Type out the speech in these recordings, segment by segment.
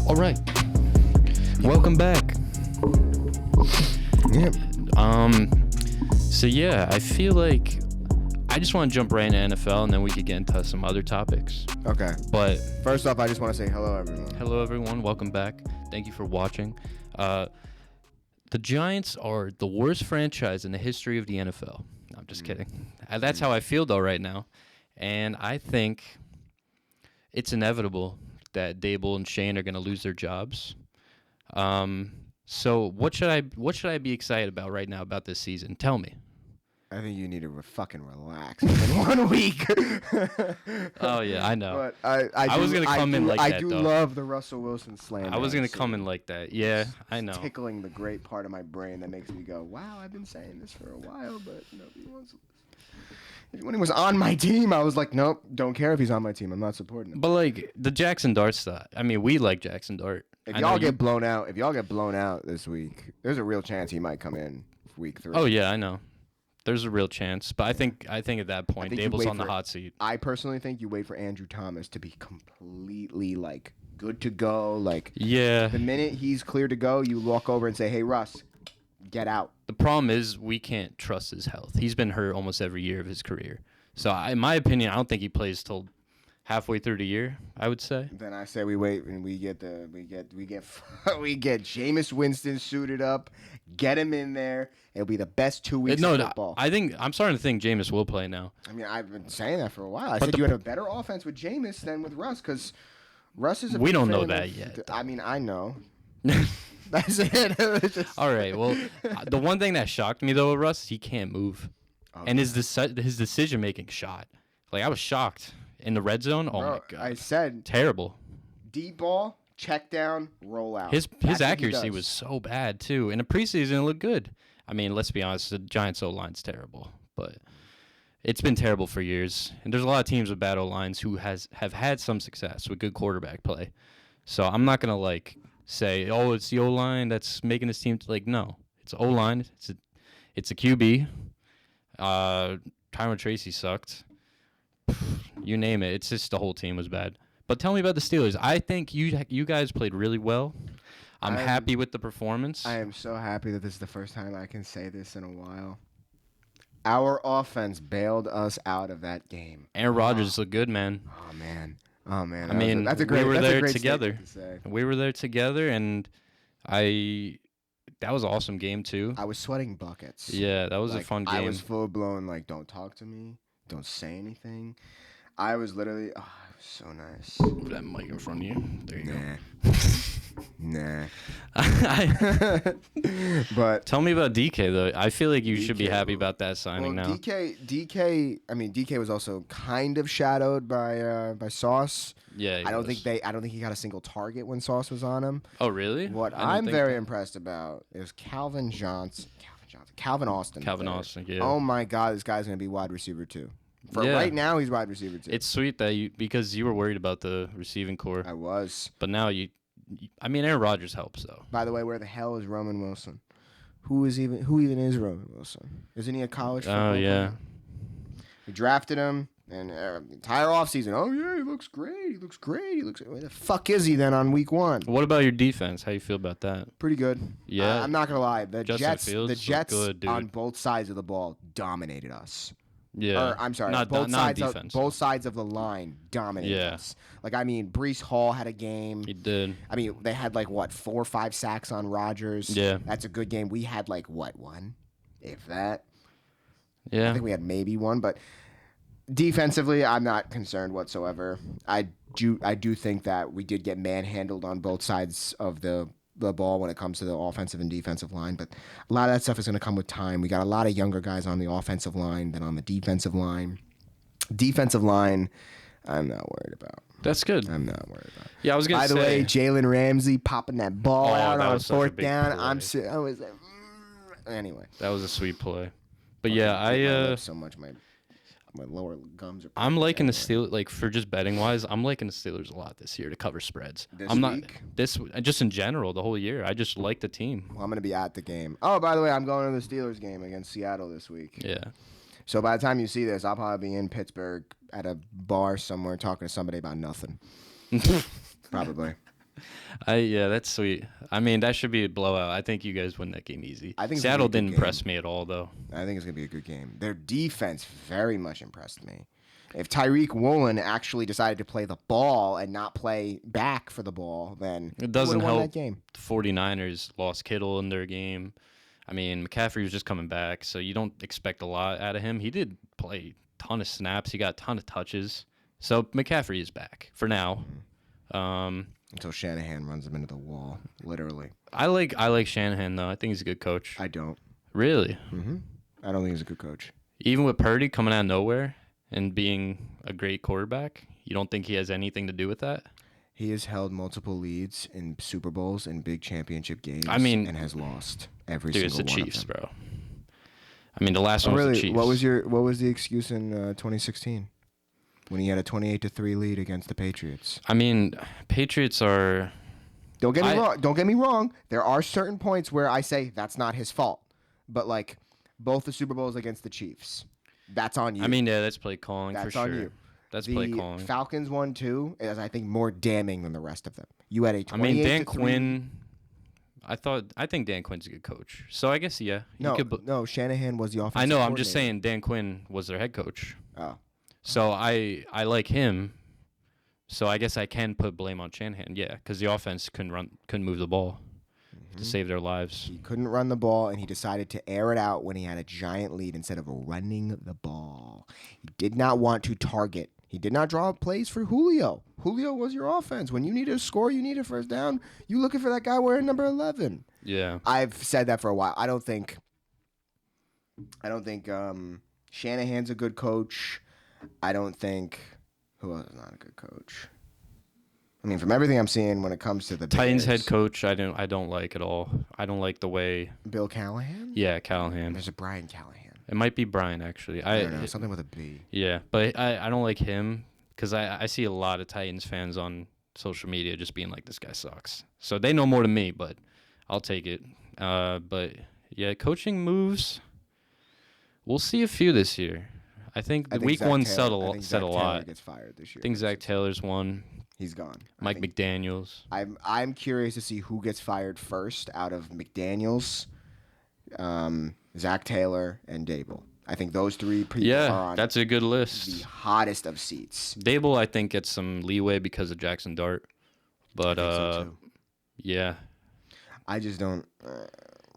All right. Welcome back. Yep. So yeah, I feel like I just want to jump right into NFL and then we could get into some other topics. Okay. But First off, I just want to say hello, everyone. hello everyone, welcome back. Thank you for watching. The Giants are the worst franchise in the history of the NFL. No, I'm just kidding. That's how I feel though right now. And I think it's inevitable that Dable and Shane are going to lose their jobs. So what should I be excited about right now about this season? Tell me. I think you need to fucking relax in 1 week. Oh yeah, I know. But I was gonna come in like that, I do though. love the Russell Wilson slam. I was going to come in like that. Yeah, I know. Tickling the great part of my brain that makes me go, wow, I've been saying this for a while, but nobody wants to listen. When he was on my team, I was like, nope, don't care if he's on my team. I'm not supporting him. But like the Jackson Dart stuff. I mean, we like Jackson Dart. If y'all get blown out this week, there's a real chance he might come in week 3. Oh yeah, I know. There's a real chance, but I think at that point, Dable's on the hot seat. I personally think you wait for Andrew Thomas to be completely like good to go. Like Yeah. the minute he's clear to go, you walk over and say, "Hey Russ, get out." The problem is we can't trust his health. He's been hurt almost every year of his career. So in my opinion, I don't think he plays till halfway through the year, I would say. Then I say we wait and we get Jameis Winston suited up, get him in there. It'll be the best 2 weeks of football. I'm starting to think Jameis will play now. I mean, I've been saying that for a while. I said you had a better offense with Jameis than with Russ because Russ is. We don't know that yet. I mean, I know. That's it. All right. Well, the one thing that shocked me though with Russ, he can't move, and his decision making shot. Like I was shocked in the red zone. Oh my god! I said terrible. Deep ball, check down, roll out. His accuracy was so bad too. In the preseason, it looked good. I mean, let's be honest, the Giants O-line's terrible, but it's been terrible for years. And there's a lot of teams with bad O-lines who have had some success with good quarterback play. So I'm not gonna like say, oh, it's the O-line that's making this team. Like, no, it's O-line. It's a QB. Tyron Tracy sucked. You name it. It's just the whole team was bad. But tell me about the Steelers. I think you guys played really well. I'm happy with the performance. I am so happy that this is the first time I can say this in a while. Our offense bailed us out of that game. Aaron Rodgers looked good, man. Oh man. I mean, that's a great. We were there great together. To say. We were there together, and that was an awesome game too. I was sweating buckets. Yeah, that was a fun game. I was full blown like, don't talk to me, don't say anything. I was literally, it was so nice. Put that mic in front of you. There you go. Nah. But tell me about DK though. I feel like you should be happy about that signing now. DK. I mean, DK was also kind of shadowed by Sauce. Yeah. I don't think he got a single target when Sauce was on him. Oh really? What I'm very impressed about is Calvin Austin. Calvin Austin. Yeah. Oh my God, this guy's gonna be wide receiver 2. Right now, he's wide receiver 2. It's sweet that because you were worried about the receiving core. I was. But now Aaron Rodgers helps though. By the way, where the hell is Roman Wilson? Who even is Roman Wilson? Isn't he a college football player? We drafted him, and the entire offseason, oh yeah, he looks great. Where the fuck is he then on week 1? What about your defense? How you feel about that? Pretty good. Yeah. I'm not gonna lie. The Jets good, on both sides of the ball dominated us. Yeah. I'm sorry. Both sides of the line dominated us. Like, I mean, Breece Hall had a game. He did. I mean, they had 4 or 5 sacks on Rodgers. Yeah. That's a good game. We had 1, if that. Yeah. I think we had maybe 1, but defensively, I'm not concerned whatsoever. I do think that we did get manhandled on both sides of the ball when it comes to the offensive and defensive line, but a lot of that stuff is going to come with time. We got a lot of younger guys on the offensive line than on the defensive line. Defensive line, I'm not worried about. That's good. I'm not worried about. Yeah, I was going to say. By the way, Jalen Ramsey popping that ball out on 4th down. Play. I was like, anyway. That was a sweet play. But yeah, so much my lower gums are. I'm liking the Steelers, for just betting wise. I'm liking the Steelers a lot this year to cover spreads. Just in general the whole year. I just like the team. Well, I'm gonna be at the game. Oh, by the way, I'm going to the Steelers game against Seattle this week. Yeah. So by the time you see this, I'll probably be in Pittsburgh at a bar somewhere talking to somebody about nothing. Probably. Yeah, that's sweet. I mean, that should be a blowout. I think you guys win that game easy. I think it's Seattle gonna be a good didn't impress me at all, though. I think it's going to be a good game. Their defense very much impressed me. If Tyreek Woolen actually decided to play the ball and not play back for the ball, then It doesn't would have won help. that game. The 49ers lost Kittle in their game. I mean, McCaffrey was just coming back, so you don't expect a lot out of him. He did play a ton of snaps. He got a ton of touches. So McCaffrey is back for now. Until Shanahan runs him into the wall, literally. I like Shanahan, though. I think he's a good coach. I don't. Really? I don't think he's a good coach. Even with Purdy coming out of nowhere and being a great quarterback, you don't think he has anything to do with that? He has held multiple leads in Super Bowls and big championship games. I mean, and has lost every dude, single it's the one Chiefs, of them. bro. I mean, the last one was the Chiefs. What was the excuse in 2016 when he had a 28-3 lead against the Patriots? I mean, Patriots are. Don't get me wrong. Don't get me wrong. There are certain points where I say that's not his fault, but like both the Super Bowls against the Chiefs, that's on you. I mean, yeah, that's play calling for that's sure. on you. That's The play calling. Falcons won too is I think more damning than the rest of them. You had a 28-3. I mean, Dan Quinn. I think Dan Quinn's a good coach. So I guess yeah. No, Shanahan was the offensive I know. I'm coordinator. just saying Dan Quinn was their head coach. Oh. So I like him. So I guess I can put blame on Shanahan. Yeah, because the offense couldn't move the ball to save their lives. He couldn't run the ball, and he decided to air it out when he had a giant lead instead of running the ball. He did not want to target. He did not draw up plays for Julio. Julio was your offense. When you need a score, you need a first down, you looking for that guy wearing number 11. Yeah. I've said that for a while. I don't think Shanahan's a good coach. I don't think who else is not a good coach. I mean, from everything I'm seeing when it comes to the Titans Bears, head coach, I don't like at all. I don't like the way. Bill Callahan. Yeah, Callahan. There's a Brian Callahan. It might be Brian actually. I don't know, something with a B. Yeah, but I don't like him because I see a lot of Titans fans on social media just being like, this guy sucks. So they know more than me, but I'll take it. But yeah, coaching moves. We'll see a few this year. I think week one said a lot. Taylor gets fired this year. I think Zach Taylor's one. He's gone. Mike McDaniels. I'm curious to see who gets fired first out of McDaniels, Zach Taylor, and Dable. I think those three people are on that's a good list. the hottest of seats. Dable, I think, gets some leeway because of Jackson Dart. But, yeah. I just don't...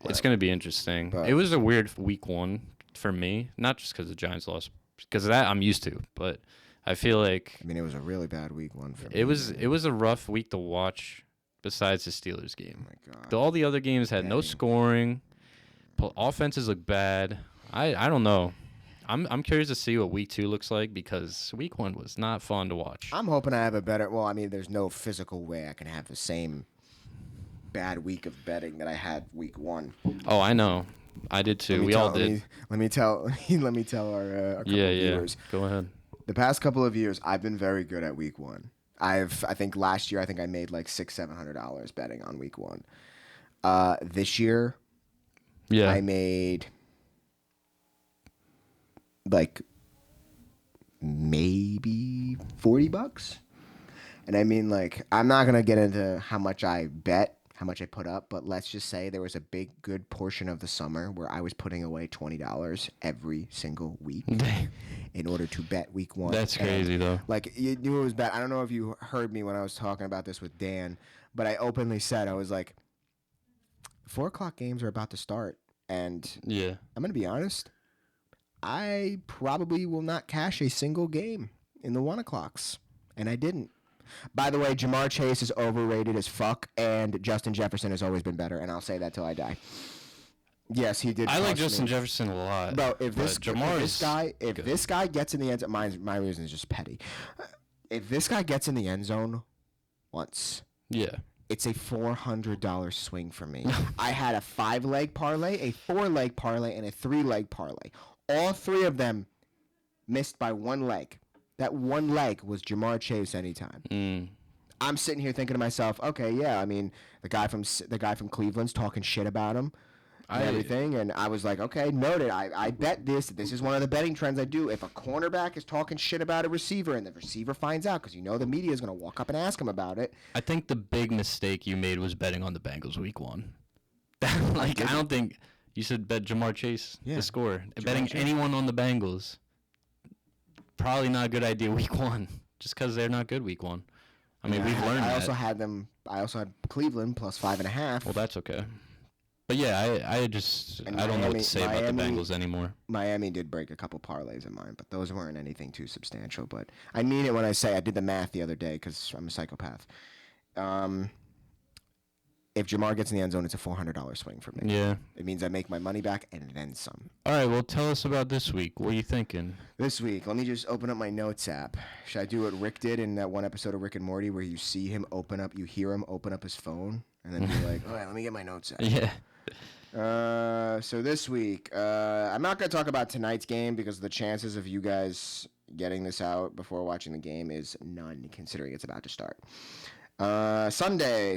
It's going to be interesting. But- It was a weird week one for me, not just because the Giants lost, because of that I'm used to, but I feel like I mean, it was a really bad week one for me. it was a rough week to watch besides the Steelers game. Oh my God. All the other games had no scoring. Offenses look bad. I don't know. I'm curious to see what week 2 looks like because week 1 was not fun to watch. I'm hoping I have a better... Well, I mean, there's no physical way I can have the same bad week of betting that I had week 1. Oh, I know. I did too. We all did. Let me tell our couple viewers. Go ahead. The past couple of years, I've been very good at week 1. I think last year I made like $600-700 betting on week 1. This year, I made like maybe $40. And I mean, like, I'm not gonna get into how much I bet, how much I put up, but let's just say there was a good portion of the summer where I was putting away $20 every single week in order to bet week 1. That's crazy, though. Like, you knew it was bad. I don't know if you heard me when I was talking about this with Dan, but I openly said, I was like, 4 o'clock games are about to start, and Yeah. I'm gonna be honest, I probably will not cash a single game in the 1 o'clocks, and I didn't. By the way, Jamar Chase is overrated as fuck, and Justin Jefferson has always been better, and I'll say that till I die. Yes, he did. I like cost me. Justin Jefferson a lot. Bro, if this guy gets in the end zone, my reason is just petty. If this guy gets in the end zone once, Yeah. it's a $400 swing for me. I had a 5-leg parlay, a 4-leg parlay, and a 3-leg parlay. All 3 of them missed by 1 leg. That 1 leg was Jamar Chase anytime. I'm sitting here thinking to myself, okay, yeah, I mean, the guy from Cleveland's talking shit about him. and everything. And I was like, okay, noted. I bet this. This is one of the betting trends I do. If a cornerback is talking shit about a receiver and the receiver finds out, because the media is going to walk up and ask him about it. I think the big mistake you made was betting on the Bengals week 1. I don't think you should bet Jamar Chase to score. Betting anyone on the Bengals, probably not a good idea week 1, just because they're not good week 1. I mean, we've learned that. I also had Cleveland plus 5.5. Well, that's okay. But yeah, I don't know what to say about the Bengals anymore. Miami did break a couple parlays of mine, but those weren't anything too substantial. But I mean it when I say I did the math the other day because I'm a psychopath. If Jamar gets in the end zone, it's a $400 swing for me. Yeah. It means I make my money back and then some. All right, well, tell us about this week. What are you thinking? This week, let me just open up my notes app. Should I do what Rick did in that one episode of Rick and Morty where you hear him open up his phone and then be like, all right, let me get my notes app. Yeah. So this week, I'm not going to talk about tonight's game because the chances of you guys getting this out before watching the game is none, considering it's about to start. Sunday.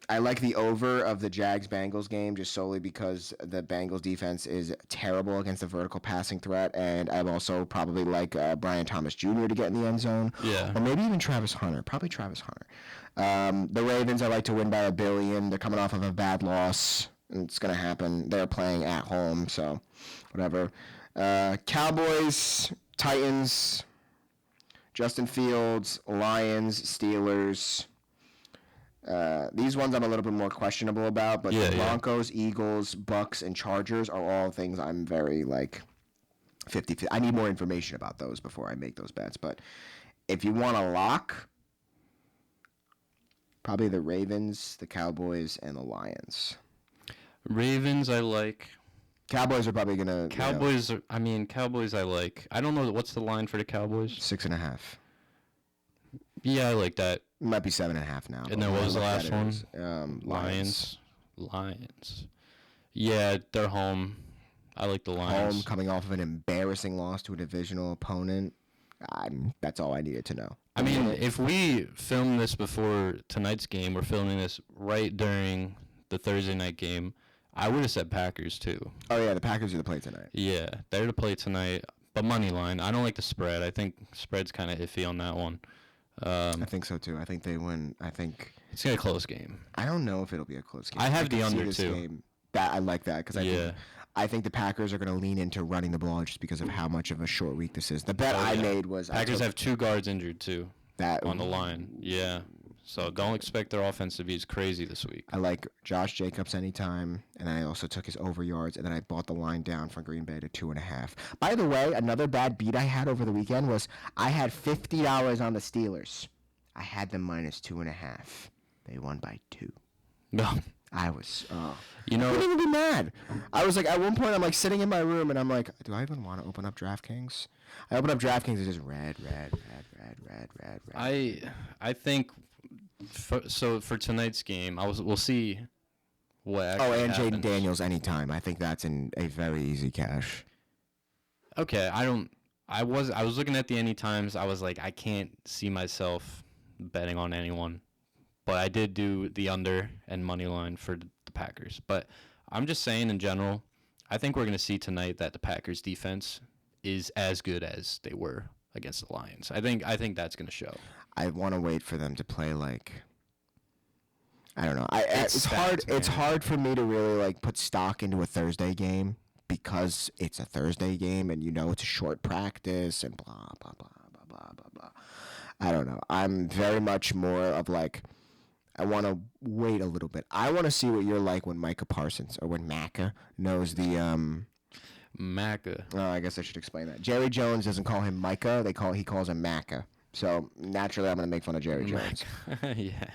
I like the over of the Jags-Bengals game just solely because the Bengals defense is terrible against the vertical passing threat, and I'd also probably like Brian Thomas Jr. to get in the end zone. Yeah. Or maybe even Travis Hunter. Probably Travis Hunter. The Ravens, I like to win by $1 billion. They're coming off of a bad loss. It's going to happen. They're playing at home, so whatever. Cowboys, Titans, Justin Fields, Lions, Steelers. These ones I'm a little bit more questionable about, but the Broncos, Eagles, Bucks, and Chargers are all things I'm very, 50-50. I need more information about those before I make those bets. But if you want a lock, probably the Ravens, the Cowboys, and the Lions. Ravens I like. Cowboys are probably going to... Cowboys I like. I don't know. What's the line for the Cowboys? 6.5. Yeah, I like that. It might be 7.5 now. And then what was the last one? Lions. Yeah, they're home. I like the Lions. Home, coming off of an embarrassing loss to a divisional opponent. That's all I needed to know. I mean, if we film this before tonight's game, we're filming this right during the Thursday night game, I would have said Packers too. Oh, yeah, the Packers are to play tonight. Yeah, they're to play tonight. But money line, I don't like the spread. I think spread's kind of iffy on that one. I think so, too. I think they win. I think... It's going to be a close game. I don't know if it'll be a close game. I have the under, too. Game. I like that because I think the Packers are going to lean into running the ball just because of how much of a short week this is. The bet I made was... Packers have 2 guards injured, too, on the line. Yeah. So don't expect their offense to be as crazy this week. I like Josh Jacobs anytime, and I also took his over yards, and then I bought the line down from Green Bay to 2.5. By the way, another bad beat I had over the weekend was I had $50 on the Steelers. I had them minus 2.5. They won by 2. No. I was, I couldn't even be mad. I was like, at one point, I'm like sitting in my room, and I'm like, do I even want to open up DraftKings? I open up DraftKings, it's just red. I think... For tonight's game, we'll see what actually and happens. Jaden Daniels anytime. I think that's in a very easy cash. Okay, I was looking at the anytimes. I was like, I can't see myself betting on anyone, but I did do the under and money line for the Packers. But I'm just saying in general, I think we're going to see tonight that the Packers defense is as good as they were against the Lions. I think that's going to show. I want to wait for them to play I don't know. It's hard. Man. It's hard for me to really put stock into a Thursday game because it's a Thursday game and it's a short practice and blah blah blah blah blah blah blah. I don't know. I'm very much more of I want to wait a little bit. I want to see what you're like when Micah Parsons or when Macca knows the Macca. Oh, I guess I should explain that. Jerry Jones doesn't call him Micah. He calls him Macca. So naturally, I'm going to make fun of Jerry Jones. Yeah.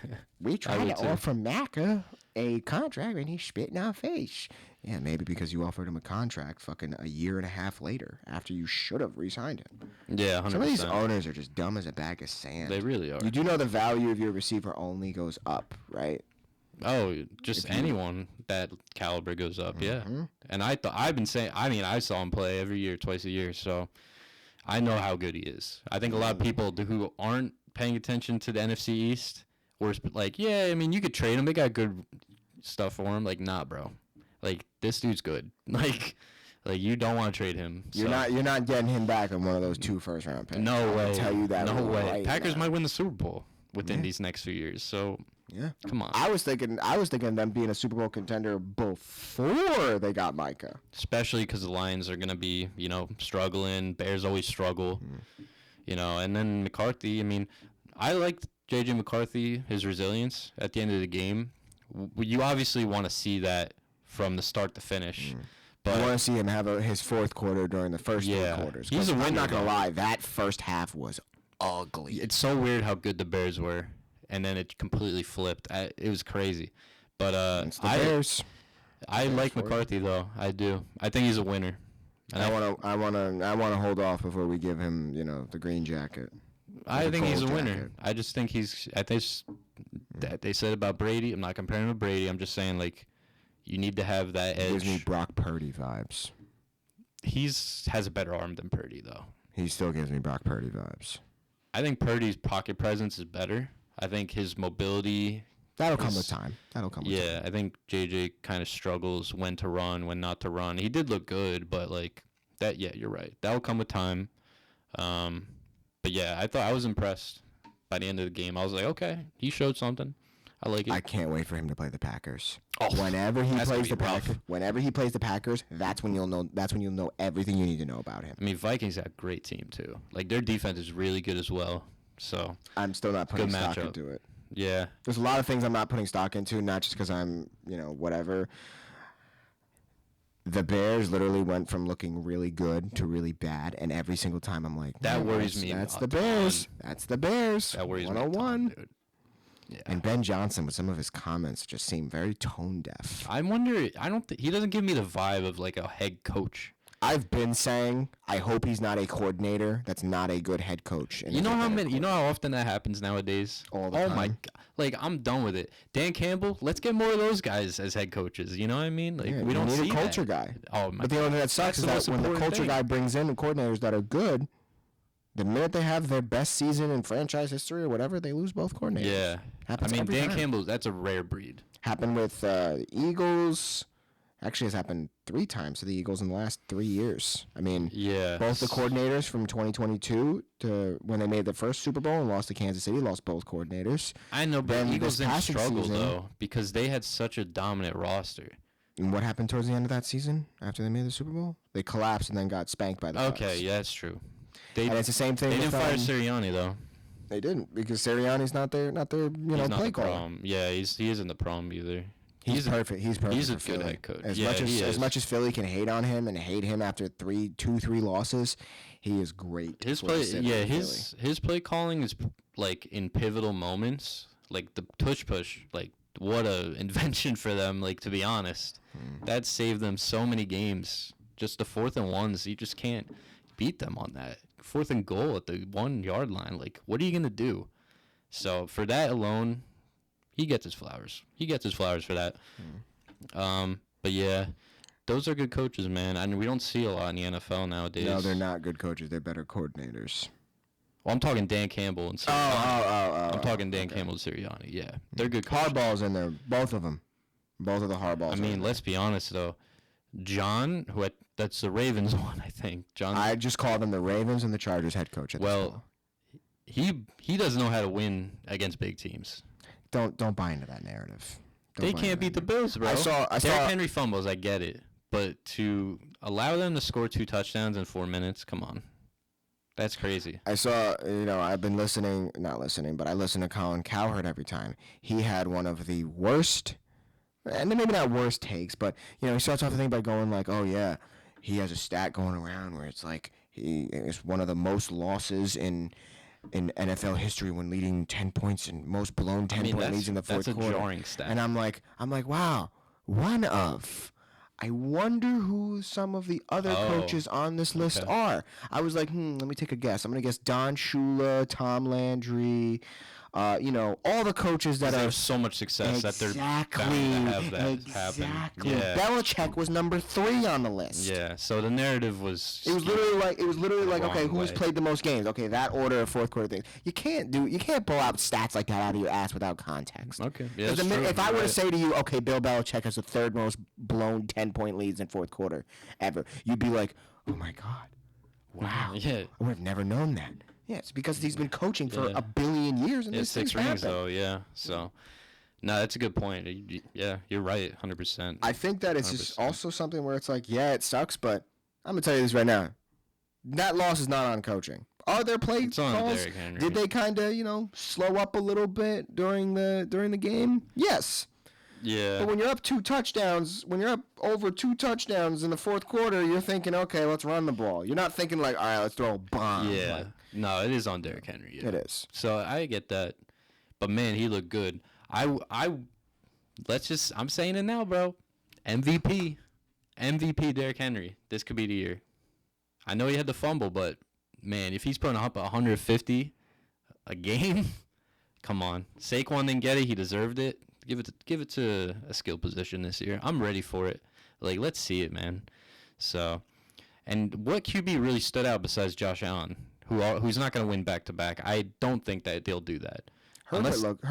We tried to offer Macca a contract, and he's spitting our face. Yeah, maybe because you offered him a contract fucking a year and a half later after you should have re-signed him. Yeah, 100%. Some of these owners are just dumb as a bag of sand. They really are. You do know the value of your receiver only goes up, right? Oh, just anyone that caliber goes up, yeah. And I've been saying, I saw him play every year, twice a year, so I know how good he is. I think a lot of people who aren't paying attention to the NFC East were like, yeah, you could trade him. They got good stuff for him. Like, nah, bro. Like, this dude's good. Like you don't want to trade him. You're not getting him back on one of those 2 first-round picks. No way. I can tell you that. No way. Right Packers now. might win the Super Bowl within these next few years. So yeah, come on. I was thinking of them being a Super Bowl contender before they got Micah. Especially because the Lions are gonna be, struggling. Bears always struggle, And then McCarthy. I mean, I liked JJ McCarthy, his resilience at the end of the game. You obviously want to see that from the start to finish. But I want to see him have his fourth quarter during the first 3 quarters. He's a winner. I'm not gonna lie, that first half was ugly. It's so weird how good the Bears were, and then it completely flipped. It was crazy. But It's the Bears. I like McCarthy though. I do. I think he's a winner. And I want to hold off before we give him, the green jacket. I think he's a winner. I just think that they said about Brady. I'm not comparing him to Brady. I'm just saying, like, you need to have that edge. Gives me Brock Purdy vibes. Has a better arm than Purdy, though. He still gives me Brock Purdy vibes. I think Purdy's pocket presence is better. I think his mobility... That'll come with time. Yeah, I think JJ kind of struggles when to run, when not to run. He did look good, but, like, you're right. That'll come with time. But, yeah, I was impressed by the end of the game. I was like, okay, he showed something. I like it. I can't wait for him to play the Packers. Oh, whenever he plays the Packers, that's when you'll know everything you need to know about him. I mean, Vikings have a great team too. Like, their defense is really good as well. So I'm still not putting stock into it. Yeah. There's a lot of things I'm not putting stock into, not just because I'm, whatever. The Bears literally went from looking really good to really bad, and every single time I'm like, that worries me. That's the Bears. That's the Bears. That worries 101. me, dude. Yeah. And Ben Johnson, with some of his comments, just seem very tone deaf. I wonder. He doesn't give me the vibe of like a head coach. I've been saying I hope he's not a coordinator. That's not a good head coach. You know how often that happens nowadays. All the time. Oh my god! Like, I'm done with it. Dan Campbell. Let's get more of those guys as head coaches. You know what I mean? Like, we don't need see a culture that. guy. Oh my! But the only thing that sucks is that when the culture guy brings in the coordinators that are good, the minute they have their best season in franchise history or whatever, they lose both coordinators. Yeah. Happens I mean, Dan time. Campbell. That's a rare breed. Happened with the Eagles. Actually, has happened 3 times to the Eagles in the last 3 years. I mean, both the coordinators from 2022 to when they made the first Super Bowl and lost to Kansas City, lost both coordinators. I know, but Then Eagles this didn't past struggle, season- though, because they had such a dominant roster. And what happened towards the end of that season after they made the Super Bowl? They collapsed and then got spanked by the Bucs. Okay, yeah, that's true. And it's the same thing. They with, didn't fire Sirianni, though. They didn't, because Sirianni's not their He's play not the caller. problem. Yeah, he isn't the problem either. He's perfect. He's perfect. He's a for good Philly. head coach. As much as Philly can hate on him and hate him after 3 losses, he is great. His play calling is like in pivotal moments, like the push, like what a invention for them. Like, to be honest, that saved them so many games. Just the 4th and 1s, you just can't beat them on that 4th and goal at the 1 yard line. Like, what are you gonna do? So for that alone, he gets his flowers. He gets his flowers for that. But yeah, those are good coaches, man. I mean, we don't see a lot in the NFL nowadays. No, they're not good coaches. They're better coordinators. Well, I'm talking Dan Campbell and Sirianni. I'm talking Dan Campbell and Sirianni. Yeah, they're good coaches. Harbaugh's in there. Both of them. Both of the Harbaughs. I mean, let's be honest though. John, that's the Ravens one, I think. John. I just call them the Ravens and the Chargers head coach. He doesn't know how to win against big teams. Don't buy into that narrative. They can't beat the Bills, bro. I saw Derrick Henry fumbles. I get it, but to allow them to score 2 touchdowns in 4 minutes, come on, that's crazy. I saw, I've been not listening, but I listen to Colin Cowherd every time. He had one of the worst, and maybe not worst takes, but he starts off the thing by going like, oh yeah, he has a stat going around where it's like he is one of the most losses in NFL history when leading 10 points and most blown 10-point leads in the fourth quarter. That's a jarring stat. And I'm like, wow, one of. I wonder who some of the other coaches on this list are. I was like, let me take a guess. I'm going to guess Don Shula, Tom Landry, all the coaches that They are have so much success that they're bound to have that happen. exactly. Yeah. Belichick was number 3 on the list. Yeah. So the narrative was. It was literally like the okay, wrong who's way. played the most games? Okay, that order of fourth quarter thing. You can't pull out stats like that out of your ass without context. Okay. Yeah. 'Cause That's true. if I You're were to right. say to you, okay, Bill Belichick has the 3rd most blown 10-point leads in fourth quarter ever, you'd be like, oh my god, wow, Yeah. I would have never known that. Yeah, it's because he's been coaching for Yeah. a billion years and Yeah, these 6 things rings happen. though. Yeah. So. No, that's a good point. Yeah, you're right, 100%. I think that it's just 100%. also something where it's like, yeah, it sucks, but I'm gonna tell you this right now. That loss is not on coaching. Are there play It's on calls? Derrick Henry. Did they kind of, slow up a little bit during the game? Yes. Yeah. But when you're up 2 touchdowns, when you're up over 2 touchdowns in the fourth quarter, you're thinking, okay, let's run the ball. You're not thinking like, all right, let's throw a bomb. Yeah. Like, No, it is on Derrick Henry. Yeah. it is. So I get that, but man, he looked good. I'm saying it now, bro. MVP Derrick Henry. This could be the year. I know he had the fumble, but man, if he's putting up 150 a game, come on. Saquon didn't get it. He deserved it. Give it to a skill position this year. I'm ready for it. Like, let's see it, man. So, and what QB really stood out besides Josh Allen, who's not going to win back to back? I don't think that they'll do that. Herbert looked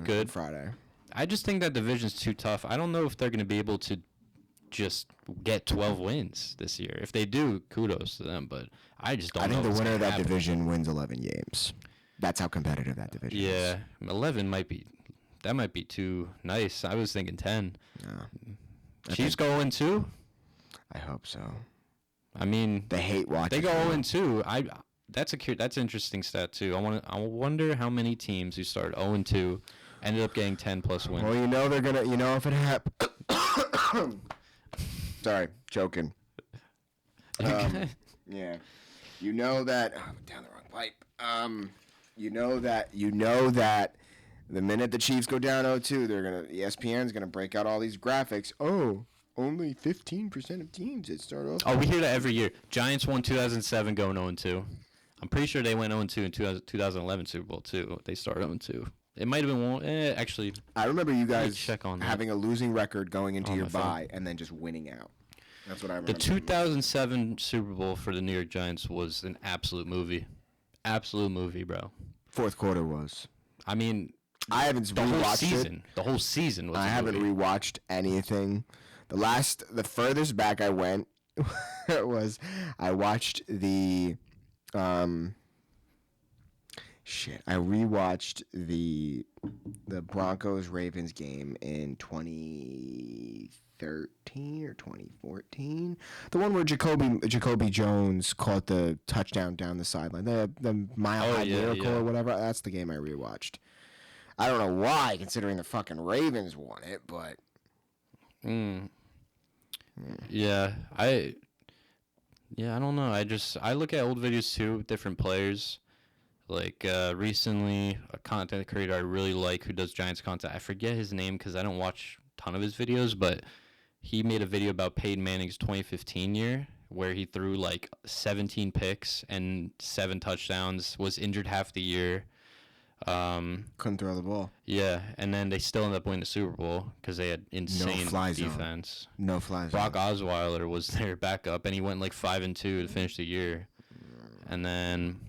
good. on Friday. I just think that division's too tough. I don't know if they're going to be able to just get 12 wins this year. If they do, kudos to them. But I just don't know. I think the winner of that happen. division wins 11 games. That's how competitive that division is. Yeah, 11 might be. That might be too nice. I was thinking 10. No. Chiefs go 0-2. I hope so. I mean, They hate watching. they go 0-2. That's an interesting stat too. I wonder how many teams who started 0-2 ended up getting 10 plus wins. Well, they're gonna. If it happens. Sorry, choking. Yeah. You know that. Oh, down the wrong pipe. You know that. The minute the Chiefs go down 0-2, ESPN's gonna break out all these graphics. Oh, only 15% of teams that start off. Oh, we hear that every year. Giants won 2007 going 0-2. I'm pretty sure they went 0-2 in 2011 Super Bowl too. They started 0-2. It might have been one. Actually, I remember you guys check on that. having a losing record going into On your my phone. bye and then just winning out. That's what I remember. The 2007 Super Bowl for the New York Giants was an absolute movie. Absolute movie, bro. Fourth quarter was. I mean, I haven't the whole rewatched season. it. The whole season was. I a haven't movie. rewatched anything. The furthest back I went was I watched the I rewatched the Broncos Ravens game in 2013 or 2014. The one where Jacoby Jones caught the touchdown down the sideline. The Mile High Miracle or whatever. That's the game I rewatched. I don't know why, considering the fucking Ravens won it, but Yeah, I don't know. I look at old videos too, with different players. Like recently, a content creator I really like who does Giants content. I forget his name because I don't watch a ton of his videos, but he made a video about Peyton Manning's 2015 year where he threw like 17 picks and 7 touchdowns, was injured half the year. couldn't throw the ball. Yeah, and then they still ended up winning the Super Bowl because they had insane fly zone. defense. No flies. Brock Osweiler was their backup, and he went like 5-2 to finish the year. And then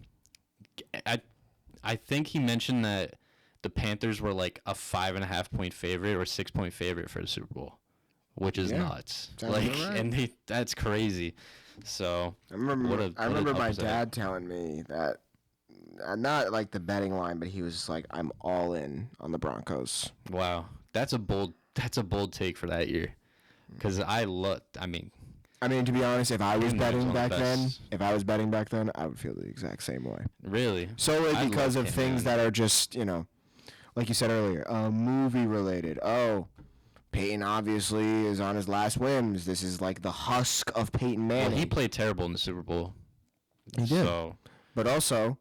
I think he mentioned that the Panthers were like a 5.5 point favorite or 6 point favorite for the Super Bowl, which is nuts. Sounds Like, about right. and that's crazy. So I remember my upset. dad telling me that, not like the betting line, but he was just like, "I'm all in on the Broncos." Wow, that's a bold take for that year, because I mean, to be honest, if I was Peyton Manning's betting one back of the then, best. I would feel the exact same way. really. Solely I because love of Peyton things Manning. that are just, like you said earlier, movie related. Oh, Peyton obviously is on his last whims. This is like the husk of Peyton Manning. Well, he played terrible in the Super Bowl. He did. So But also,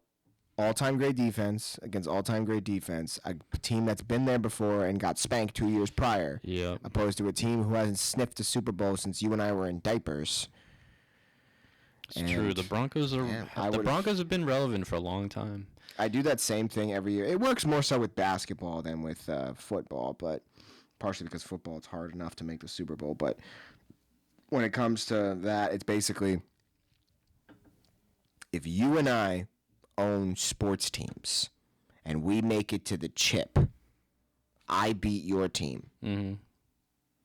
all-time great defense against all-time great defense. A team that's been there before and got spanked 2 years prior. yeah. Opposed to a team who hasn't sniffed a Super Bowl since you and I were in diapers. It's true. The Broncos have been relevant for a long time. I do that same thing every year. It works more so with basketball than with football, but partially because football, it's hard enough to make the Super Bowl. But when it comes to that, it's basically if you and I own sports teams and we make it to the chip, I beat your team. Mm-hmm.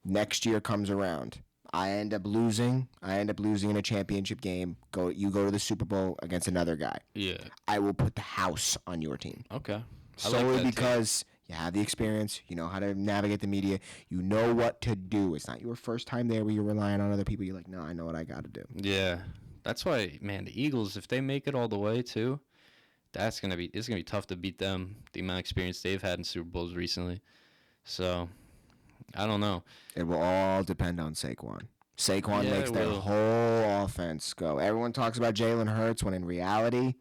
Next year comes around. I end up losing in a championship game. You go to the Super Bowl against another guy. Yeah. I will put the house on your team. Okay. Solely because you have the experience, you know how to navigate the media, you know what to do. It's not your first time there where you're relying on other people. You're like, no, I know what I got to do. Yeah. That's why, man, the Eagles, if they make it all the way too, it's gonna be tough to beat them. The amount of experience they've had in Super Bowls recently. So, I don't know. It will all depend on Saquon. Saquon makes their whole offense go. Everyone talks about Jalen Hurts when in reality,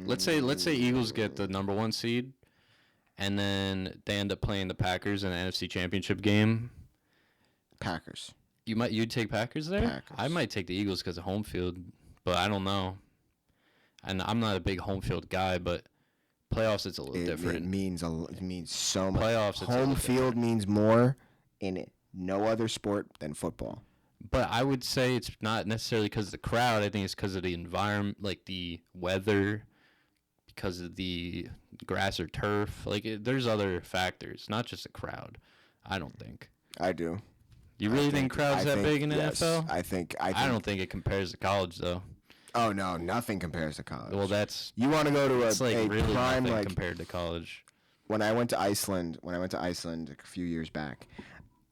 let's say Eagles get the number 1 seed, and then they end up playing the Packers in the NFC Championship game. Packers. You'd take Packers there? Packers. I might take the Eagles because of home field, but I don't know. And I'm not a big home field guy, but playoffs it's a little different. It means so much. Playoffs, it's home field means more in no other sport than football. But I would say it's not necessarily because of the crowd. I think it's because of the environment, like the weather, because of the grass or turf. There's other factors, not just the crowd. I don't think. I do. You really think crowd's that big in the NFL? I think. I don't think it compares to college, though. Oh, no, nothing compares to college. Well, you want to go to a really prime, nothing compared to college. When I went to Iceland a few years back,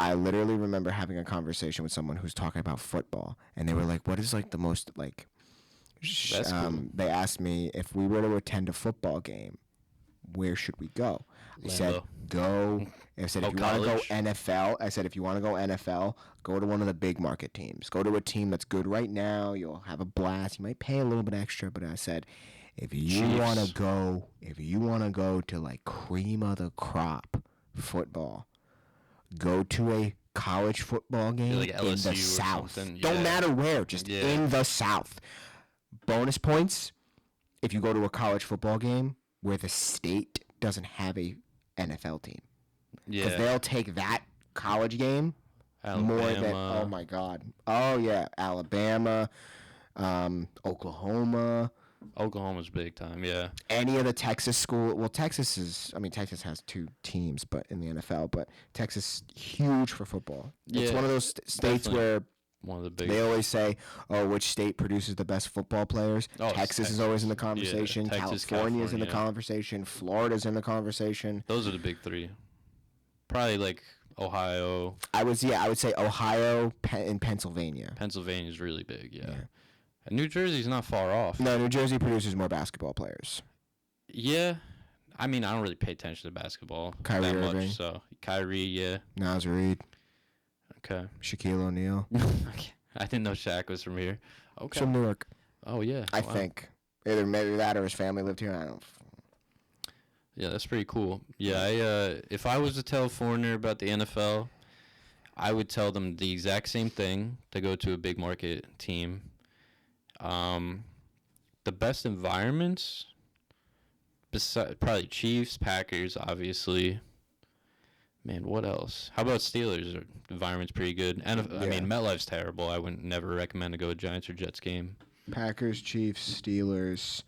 I literally remember having a conversation with someone who's talking about football, and they were like, what is the most That's cool. They asked me if we were to attend a football game, where should we go? I said, go. I said, if you want to go NFL, if you want to go NFL, go to one of the big market teams. Go to a team that's good right now. You'll have a blast. You might pay a little bit extra, but I said, if you want to go to cream of the crop football, go to a college football game like in the South. Yeah. Don't matter where, just in the South. Bonus points if you go to a college football game where the state doesn't have a NFL team. Yeah. Because they'll take that college game more than, oh my God. Oh yeah, Alabama, Oklahoma. Oklahoma's big time, yeah. Any of the Texas school. Well, Texas has 2 teams, but in the NFL. But Texas is huge for football. Yeah, it's one of those states where one of the big. They always say, "Oh, which state produces the best football players?" Texas is always in the conversation. Yeah, California is in the conversation. Florida's in the conversation. Those are the big 3. Probably Ohio. I would say Ohio and Pennsylvania. Pennsylvania's really big, yeah. And New Jersey's not far off. No, New Jersey produces more basketball players. Yeah. I mean, I don't really pay attention to basketball Kyrie that Irving. much. So Kyrie, yeah. Nas Reed. Okay. Shaquille O'Neal. Okay. I didn't know Shaq was from here. Okay. From Newark. Oh, yeah. I think. Either maybe that or his family lived here. I don't. Yeah, that's pretty cool. Yeah, if I was to tell a foreigner about the NFL, I would tell them the exact same thing, to go to a big market team. The best environments, probably Chiefs, Packers, obviously. Man, what else? How about Steelers? The environment's pretty good. And I mean, MetLife's terrible. I would never recommend to go to Giants or Jets game. Packers, Chiefs, Steelers.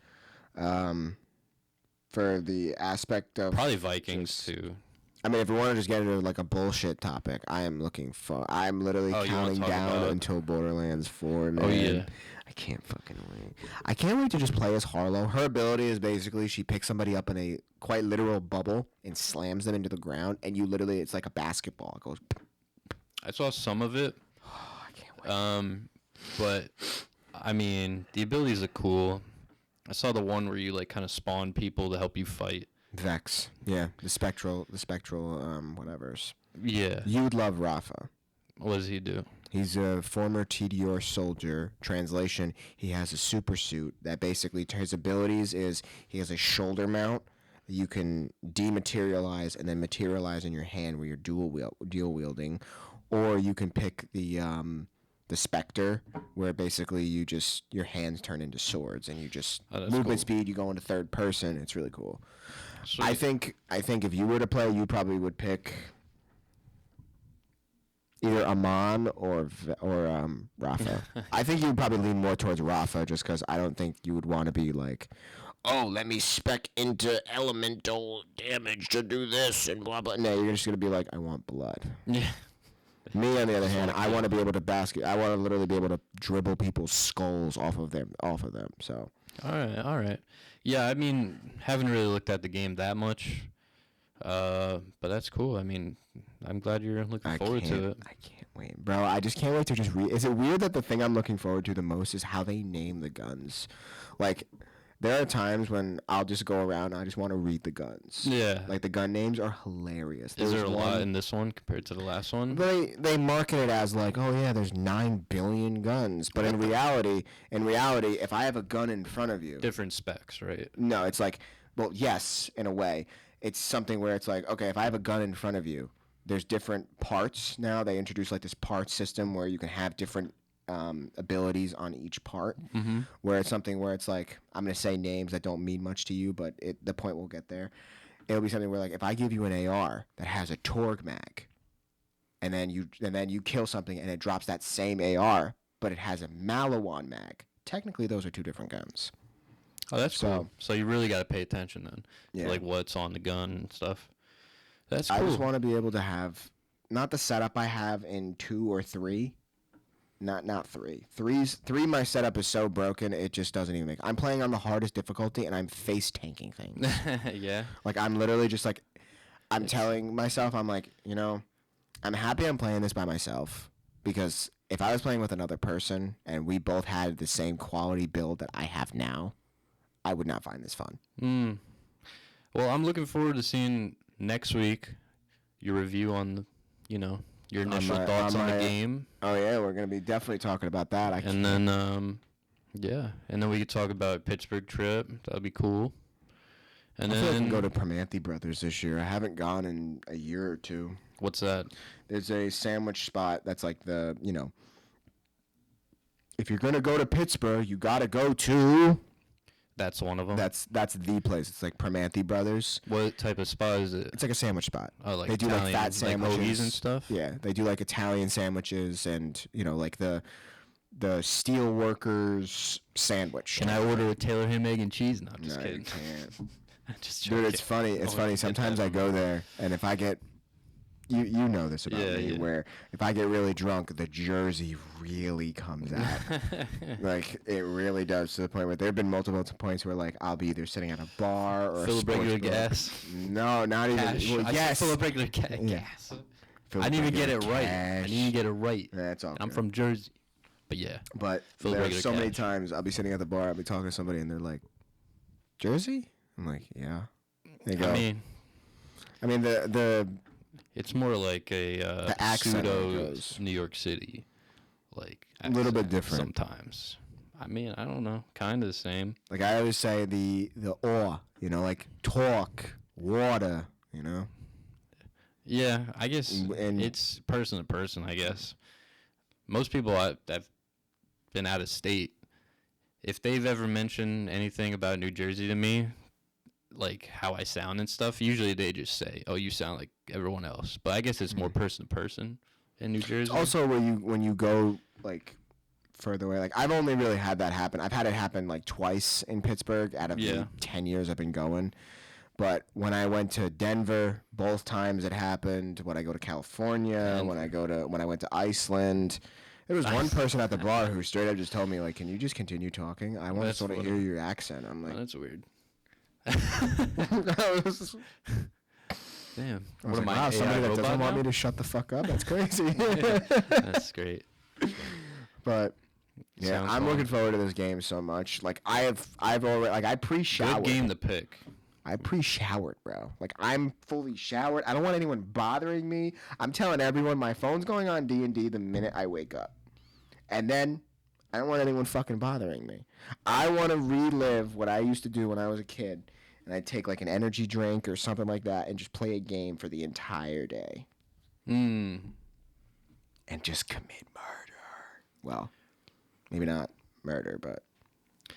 For the aspect of probably Vikings too. I mean, if we want to just get into a bullshit topic, I'm literally counting down until Borderlands 4. Man. Oh yeah. I can't fucking wait. I can't wait to just play as Harlow. Her ability is basically she picks somebody up in a quite literal bubble and slams them into the ground, and it's like a basketball. It goes. I saw some of it. I can't wait. But I mean, the abilities are cool. I saw the one where you kind of spawn people to help you fight. Vex. Yeah, the spectral whatevers. Yeah. You would love Rafa. What does he do? He's a former TDR soldier. Translation, he has a super suit that basically, his abilities is he has a shoulder mount that you can dematerialize and then materialize in your hand where you're dual wielding, or you can pick the Spectre, where basically your hands turn into swords and you just That's cool. speed. You go into third person. It's really cool. Sweet. I think if you were to play, you probably would pick either Amon or Rafa. I think you would probably lean more towards Rafa just because I don't think you would want to be like, oh, let me spec into elemental damage to do this and blah blah. No, you're just gonna be like, I want blood. Yeah. Me, on the other hand, I want to be able to I want to literally be able to dribble people's skulls off of them. So. All right. Yeah, I mean, haven't really looked at the game that much, but that's cool. I mean, I'm glad you're looking forward to it. I can't wait, bro. I just can't wait to just read. Is it weird that the thing I'm looking forward to the most is how they name the guns? Like, there are times when I'll just go around and I just want to read the guns. Yeah. Like, the gun names are hilarious. Is there a lot in this one compared to the last one? They market it as like, oh yeah, there's 9 billion guns. But in reality, if I have a gun in front of you, Different specs, right? no, it's like, well, yes, in a way. It's something where it's like, okay, if I have a gun in front of you, there's different parts now. They introduce like this part system where you can have different abilities on each part. Mm-hmm. Where it's something where it's like, I'm gonna say names that don't mean much to you, but the point will get there. It'll be something where like, if I give you an AR that has a Torg mag, and then you kill something and it drops that same AR, but it has a Malawan mag. Technically, those are two different guns. Oh, that's cool. So you really got to pay attention then, Yeah. to like what's on the gun and stuff. That's cool. I just want to be able to have not the setup I have in 2 or 3. Not 3. 3, my setup is so broken it just doesn't even make. I'm playing on the hardest difficulty and I'm face tanking things. Yeah. Like I'm literally just like telling myself, I'm like, I'm happy I'm playing this by myself, because if I was playing with another person and we both had the same quality build that I have now, I would not find this fun. Well, I'm looking forward to seeing next week your review on, your initial thoughts on the game. Oh yeah, we're gonna be definitely talking about that. And then we could talk about Pittsburgh trip. That'd be cool. And I then feel like I can go to Permanthi Brothers this year. I haven't gone in a year or two. What's that? There's a sandwich spot that's like the, if you're gonna go to Pittsburgh, you gotta go to. That's one of them. That's the place. It's like Permanthi Brothers. What type of spot is it? It's like a sandwich spot. Oh, like they do Italian, like fat sandwiches, like hoagies and stuff. Yeah, they do like Italian sandwiches and like the steel workers sandwich. Can I order a Taylor ham, egg, and cheese? No, I'm just kidding. You can't. Just Dude, it's funny. It's funny. Sometimes I go there, and if I get, you know this about me, where if I get really drunk, the Jersey really comes out. Like, it really does, to the point where there have been multiple points where, like, I'll be either sitting at a bar or fill a up regular gas. No, not even. Cash. Well, yes. Fill up regular gas. I didn't even get it right. I didn't even get it right. That's all. I'm from Jersey. But yeah. But there's so many times I'll be sitting at the bar, I'll be talking to somebody, and they're like, Jersey? I'm like, yeah. They go. I mean the it's more like a pseudo New York City, like a little bit different sometimes. I mean, I don't know, kind of the same. Like I always say, the awe, like talk, water, Yeah, I guess it's person to person. I guess most people that've been out of state, if they've ever mentioned anything about New Jersey to me, like how I sound and stuff, usually they just say, "Oh, you sound like everyone else." But I guess it's more person to person in New Jersey. Also, when you go like further away, like I've only really had that happen. I've had it happen like twice in Pittsburgh out of the 10 years I've been going. But when I went to Denver, both times it happened. When I go to California, when I went to Iceland, there was one person at the bar who straight up just told me, like, "Can you just continue talking? I want to sort of hear your accent." I'm like, oh, that's weird. Damn. What am I? Wow, somebody that doesn't want me to shut the fuck up? That's crazy. That's great. But yeah, I'm looking forward to this game so much. Like I've already, like, I pre-showered. Good game to pick. I pre-showered, bro. Like I'm fully showered. I don't want anyone bothering me. I'm telling everyone my phone's going on D&D the minute I wake up. And then I don't want anyone fucking bothering me. I want to relive what I used to do when I was a kid. And I'd take like an energy drink or something like that and just play a game for the entire day. And just commit murder. Well, maybe not murder, but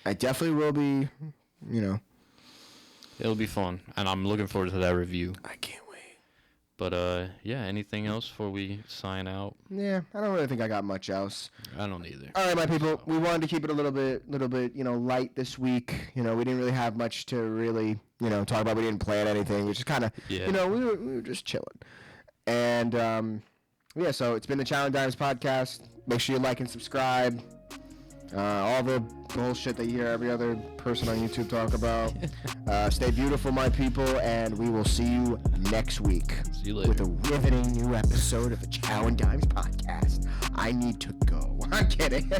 I definitely will be, you know. It'll be fun, and I'm looking forward to that review. I can't wait. But yeah, anything else before we sign out? Yeah, I don't really think I got much else. I don't either. All right, my people, we wanted to keep it a little bit, you know, light this week. You know, we didn't really have much to really, you know, talk about. We didn't plan anything. We just kind of, you know, we were just chilling. And yeah, so it's been the Chow and Dimes podcast. Make sure you like and subscribe. All the bullshit that you hear every other person on YouTube talk about. Stay beautiful, my people, and we will see you next week. See you later. With a riveting new episode of the Chow and Dimes podcast. I need to go. I'm kidding.